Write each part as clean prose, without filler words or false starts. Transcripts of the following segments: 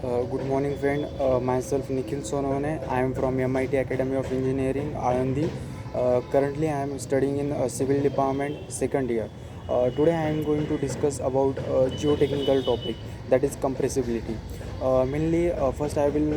Good morning, friend. Myself Nikhil Sonone. I am from MIT Academy of Engineering, Anandi. Currently, I am studying in Civil Department, second year. Today, I am going to discuss about geotechnical topic, that is compressibility. Mainly, first I will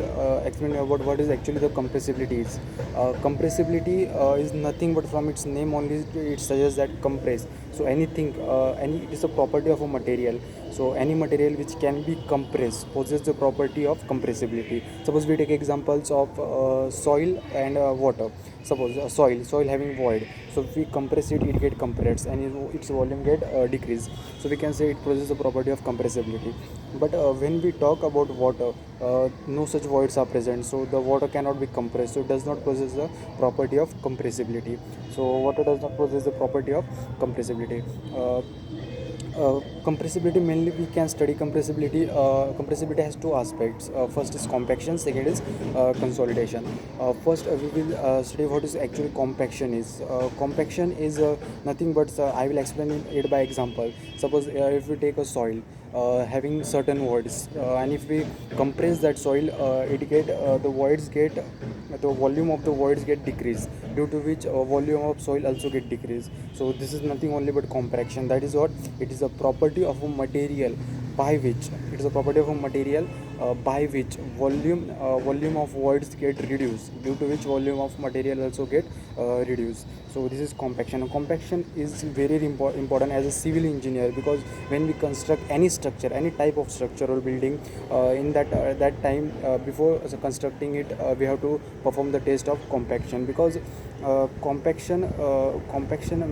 explain about what is actually the compressibility is. Compressibility is nothing but from its name only it suggests that compress. So anything, any it is a property of a material. So any material which can be compressed possesses the property of compressibility. Suppose we take examples of soil and water. Suppose soil having void. So if we compress it, it get compressed and its volume get decreased. So we can say it possesses the property of compressibility. But when we talk about water, no such voids are present. So the water cannot be compressed. So it does not possess the property of compressibility. So water does not possess the property of compressibility. Compressibility, mainly we can study compressibility. Compressibility has two aspects. First is compaction, second is consolidation. First we will study what is actually compaction is. Compaction is nothing but I will explain it by example. Suppose if we take a soil having certain voids, and if we compress that soil, it get the voids get the volume of the voids get decreased, due to which volume of soil also get decreased. So this is nothing only but compaction. That is what it is, a property of a material by which it is a property of a material by which volume of voids get reduced, due to which volume of material also get reduced. So this is compaction. And compaction is very important as a civil engineer, because when we construct any structure, any type of structure or building, in that time, before constructing it, we have to perform the test of compaction, because compaction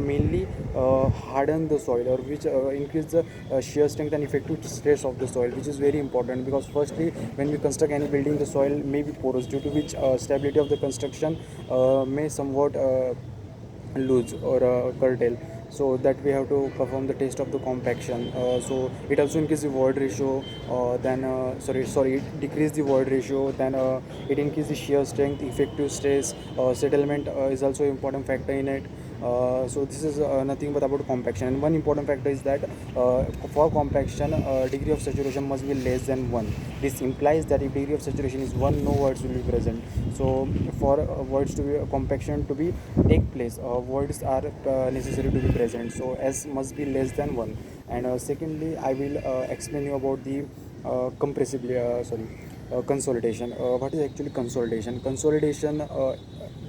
mainly harden the soil, or which increase the shear strength and effective stress of the soil, which is very important. Because firstly, when we construct any building, the soil may be porous, due to which stability of the construction may somewhat lose or curtail. So that we have to perform the test of the compaction. So it also increase the void ratio, then sorry it decrease the void ratio, then it increase the shear strength, effective stress, settlement is also important factor in it. So this is nothing but about compaction. And one important factor is that for compaction, degree of saturation must be less than 1. This implies that if degree of saturation is 1, no voids will be present. So for voids to be compaction to be take place, voids are necessary to be present. So S must be less than 1. And secondly, I will explain you about the compressibly sorry consolidation. What is actually consolidation? Consolidation,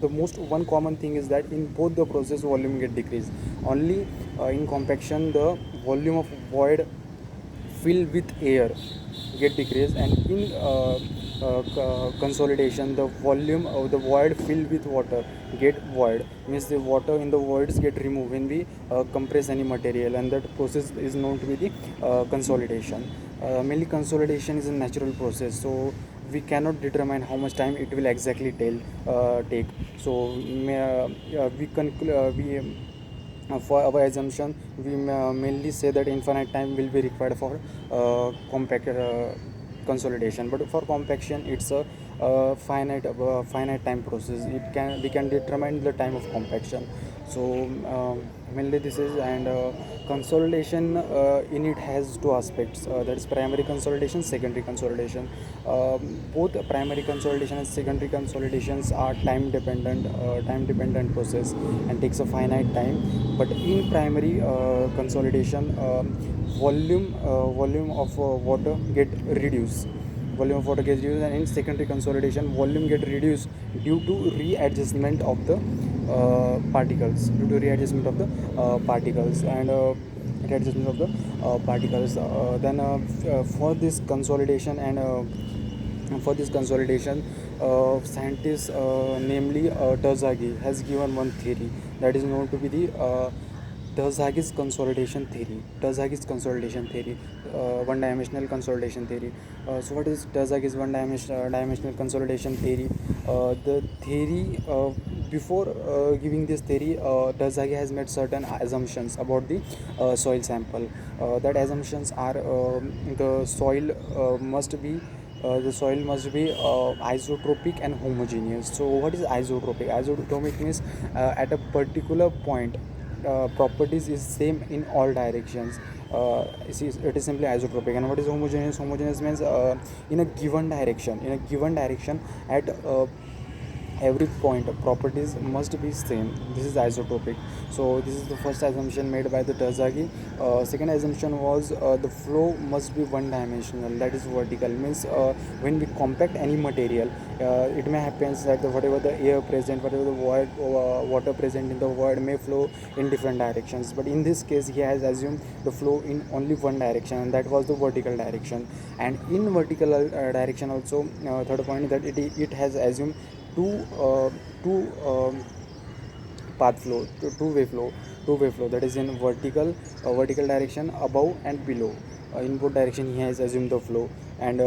the most one common thing is that in both the process volume get decreased. Only in compaction the volume of void filled with air get decreased, and in consolidation the volume of the void filled with water get void, means the water in the voids get removed when we compress any material, and that process is known to be the consolidation. Mainly consolidation is a natural process, so we cannot determine how much time it will exactly take. So we for our assumption, we mainly say that infinite time will be required for compact consolidation. But for compaction, it's a finite time process. It can we can determine the time of compaction. So mainly this is. And consolidation in it has two aspects, that is primary consolidation, secondary consolidation. Both primary consolidation and secondary consolidations are time dependent process and takes a finite time. But in primary consolidation, volume of volume of water gets reduced, and in secondary consolidation volume get reduced due to readjustment of the particles and readjustment of the particles. Then for this consolidation and for this consolidation, scientists, namely Terzaghi, has given one theory that is known to be the Terzaghi's consolidation theory. One-dimensional consolidation theory. So what is Terzaghi's dimensional consolidation theory? The theory, before giving this theory, Terzaghi has made certain assumptions about the soil sample. That assumptions are, the soil must be isotropic and homogeneous. So what is isotropic? Isotropic means at a particular point, properties is same in all directions, it is simply isotropic. And what is homogeneous? Homogeneous means in a given direction, at every point properties must be same. This is isotropic. So this is the first assumption made by the Terzaghi. Second assumption was the flow must be one dimensional, that is vertical. Means when we compact any material, it may happen that whatever the air present, whatever the water present in the void may flow in different directions, but in this case he has assumed the flow in only one direction, and that was the vertical direction. And in vertical direction also, third point, that it has assumed two two path flow, two-way flow, that is in vertical direction above and below. In both direction he has assumed the flow. And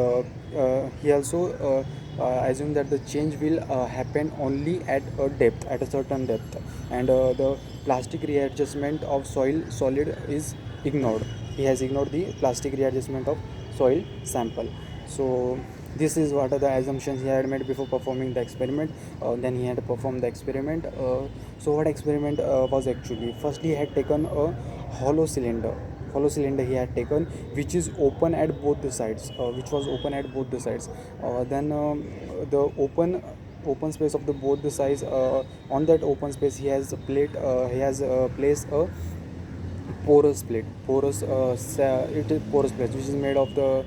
he also assumed that the change will happen only at a depth, at a certain depth. And the plastic readjustment of soil solid is ignored. He has ignored the plastic readjustment of soil sample. So this is what are the assumptions he had made before performing the experiment. Then he had performed the experiment. So what experiment was actually? First he had taken a hollow cylinder. Hollow cylinder he had taken, which is open at both the sides. Which was open at both the sides. Then the open space of the both the sides. On that open space he has placed a it is porous plate, which is made of the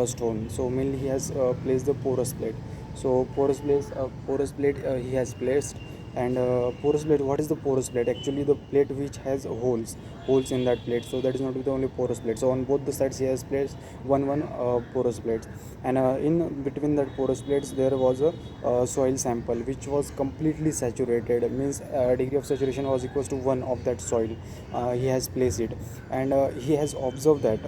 stone. So mainly he has placed the porous plate. So porous plate he has placed. And porous plate, what is the porous plate? Actually the plate which has holes in that plate. So that is not the only porous plate. So on both the sides he has placed one porous plate. And in between that porous plates there was a soil sample which was completely saturated. Means degree of saturation was equals to 1 of that soil. He has placed it. And he has observed that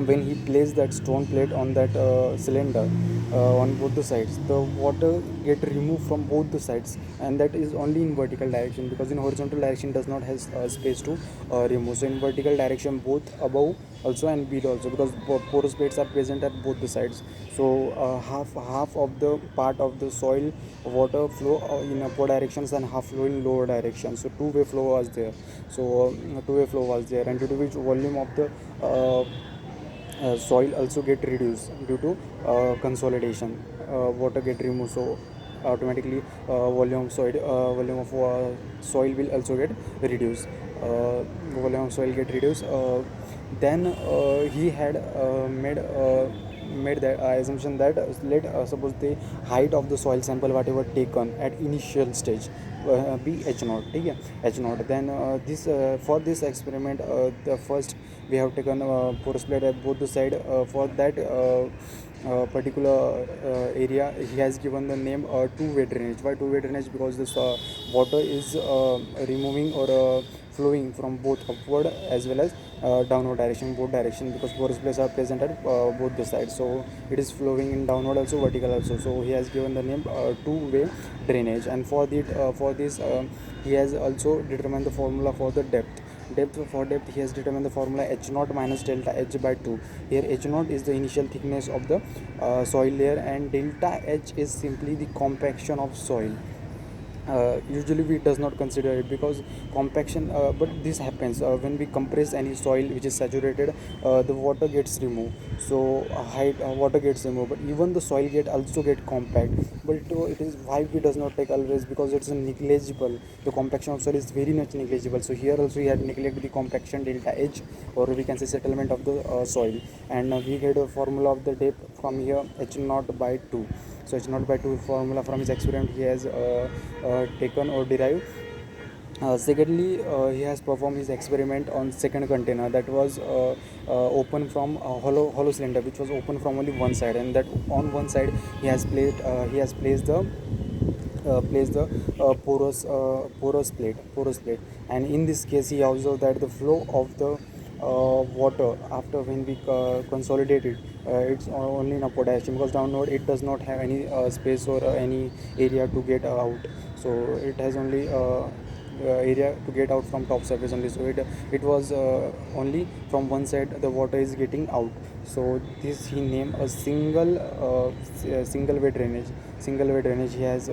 when he placed that stone plate on that cylinder, on both the sides, the water get removed from both the sides, and that is only in vertical direction, because in horizontal direction does not have space to remove. So in vertical direction, both above also and below also, because porous plates are present at both the sides. So half of the part of the soil water flow in upward directions, and half flow in lower direction. So two-way flow was there. So two-way flow was there, and due to which volume of the soil also get reduced due to consolidation. Water get removed, so automatically volume of soil will also get reduced. Volume of soil get reduced. Then he had made the assumption that let suppose the height of the soil sample whatever taken at initial stage be h0. Okay? H0. Then this for this experiment, the first we have taken porous plate at both the side. For that particular area he has given the name two-way drainage. Why two-way drainage? Because this water is removing or flowing from both upward as well as downward direction, both direction, because porous plates are present at both the sides. So it is flowing in downward also, vertical also. So he has given the name two-way drainage. And for this he has also determined the formula for the depth. For depth he has determined the formula h0 minus delta h by 2. Here h0 is the initial thickness of the soil layer, and delta h is simply the compaction of soil. Usually we does not consider it because compaction, but this happens when we compress any soil which is saturated, the water gets removed. So water gets removed, but even the soil also get compact. But it is why we does not take always, because it's negligible. The compaction of soil is very much negligible. So here also we had neglected the compaction delta h, or we can say settlement of the soil. And we get a formula of the depth from here, h0 by 2. So h0 by 2 formula from his experiment he has taken or derived. Secondly, he has performed his experiment on second container that was open from hollow cylinder, which was open from only one side, and that on one side he has placed the porous plate. And in this case he observed that the flow of the water after when we consolidate it, it's only in upward direction, because downward it does not have any space or any area to get out. So it has only area to get out from top surface only. So it was only from one side the water is getting out. So this he named a single way drainage. He has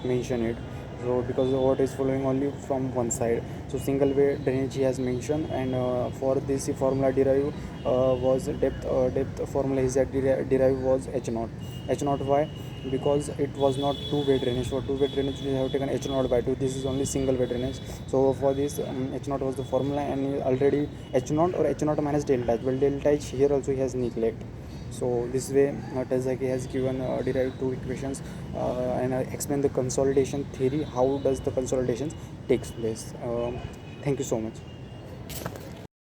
mentioned it. So because the water is flowing only from one side, so single way drainage he has mentioned. And for this formula derived was depth formula is that derived was h naught. H naught why? Because it was not two way drainage. For two way drainage we have taken h naught by 2. This is only single way drainage. So for this h naught was the formula, and already h naught or h naught minus delta h. Well, delta h here also he has neglect. So this way Terzaghi has given derived two equations and explain the consolidation theory, how does the consolidation takes place. Thank you so much.